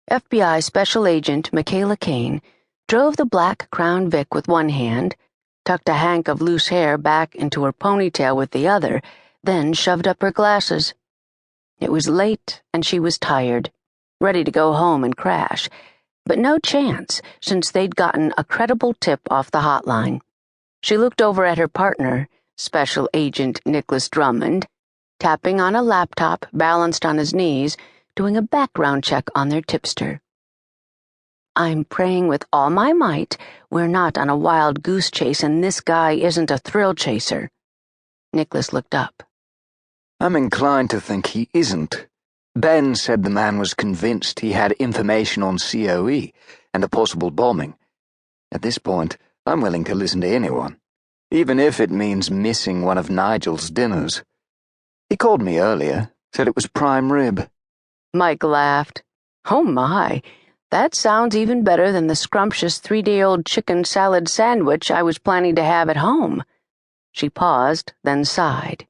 FBI Special Agent Michaela Caine drove the black Crown Vic with one hand, tucked a hank of loose hair back into her ponytail with the other, then shoved up her glasses. It was late and she was tired, ready to go home and crash, but no chance since they'd gotten a credible tip off the hotline. She looked over at her partner, Special Agent Nicholas Drummond, tapping on a laptop balanced on his knees, doing a background check on their tipster. "I'm praying with all my might we're not on a wild goose chase and this guy isn't a thrill chaser." Nicholas looked up. "I'm inclined to think he isn't. Ben said the man was convinced he had information on COE and a possible bombing. At this point, I'm willing to listen to anyone, even if it means missing one of Nigel's dinners. He called me earlier, said it was prime rib." Mike laughed. "Oh my, that sounds even better than the scrumptious 3-day-old chicken salad sandwich I was planning to have at home." She paused, then sighed.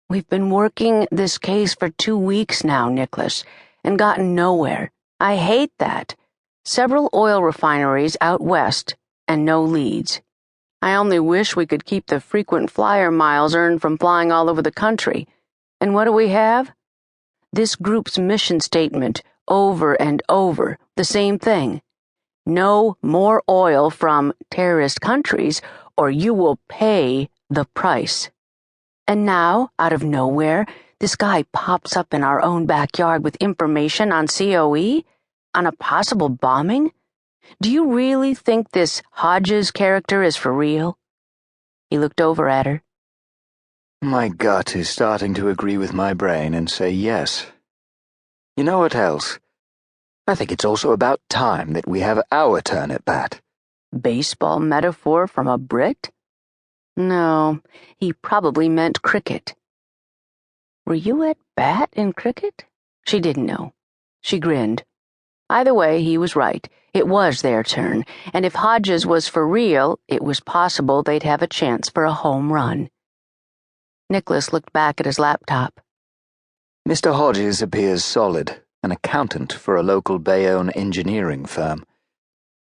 "We've been working this case for 2 weeks now, Nicholas, and gotten nowhere. I hate that. Several oil refineries out west, and no leads. I only wish we could keep the frequent flyer miles earned from flying all over the country. And what do we have? This group's mission statement, over and over, the same thing. No more oil from terrorist countries, or you will pay the price. And now, out of nowhere, this guy pops up in our own backyard with information on COE? On a possible bombing? Do you really think this Hodges character is for real?" He looked over at her. My gut is starting to agree with my brain and say yes. You know what else? I think it's also about time that we have our turn at bat. Baseball metaphor from a Brit? No, he probably meant cricket. "Were you at bat in cricket?" She didn't know. She grinned. Either way, he was right. It was their turn, and if Hodges was for real, it was possible they'd have a chance for a home run. Nicholas looked back at his laptop. Mr. Hodges appears solid, an accountant for a local Bayonne engineering firm.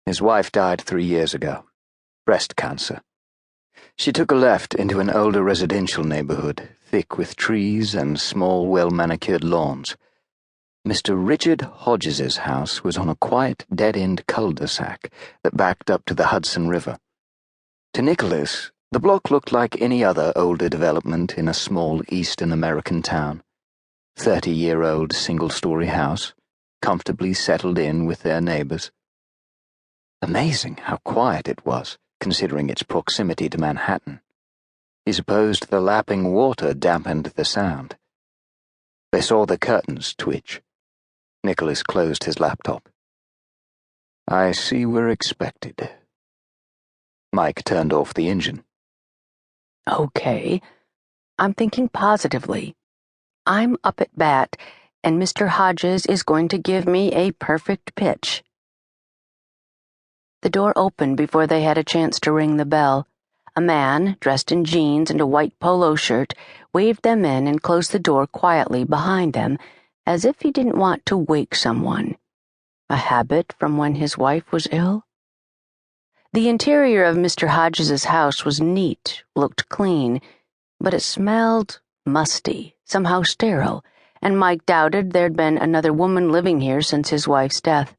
His wife died 3 years ago. Breast cancer. She took a left into an older residential neighborhood, thick with trees and small, well-manicured lawns. Mr. Richard Hodges's house was on a quiet, dead-end cul-de-sac that backed up to the Hudson River. To Nicholas, the block looked like any other older development in a small Eastern American town. 30-year-old single-story house, comfortably settled in with their neighbors. Amazing how quiet it was, considering its proximity to Manhattan. He supposed the lapping water dampened the sound. They saw the curtains twitch. Nicholas closed his laptop. "I see we're expected." Mike turned off the engine. "Okay, I'm thinking positively. I'm up at bat, and Mr. Hodges is going to give me a perfect pitch." The door opened before they had a chance to ring the bell. A man, dressed in jeans and a white polo shirt, waved them in and closed the door quietly behind them, as if he didn't want to wake someone. A habit from when his wife was ill? The interior of Mr. Hodges's house was neat, looked clean, but it smelled musty, somehow sterile, and Mike doubted there'd been another woman living here since his wife's death.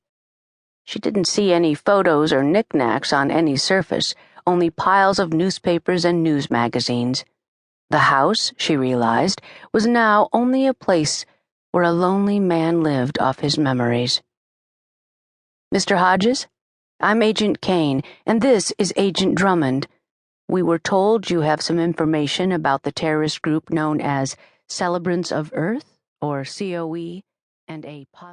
She didn't see any photos or knickknacks on any surface, only piles of newspapers and news magazines. The house, she realized, was now only a place where a lonely man lived off his memories. "Mr. Hodges? I'm Agent Caine, and this is Agent Drummond. We were told you have some information about the terrorist group known as Celebrants of Earth, or COE, and a possible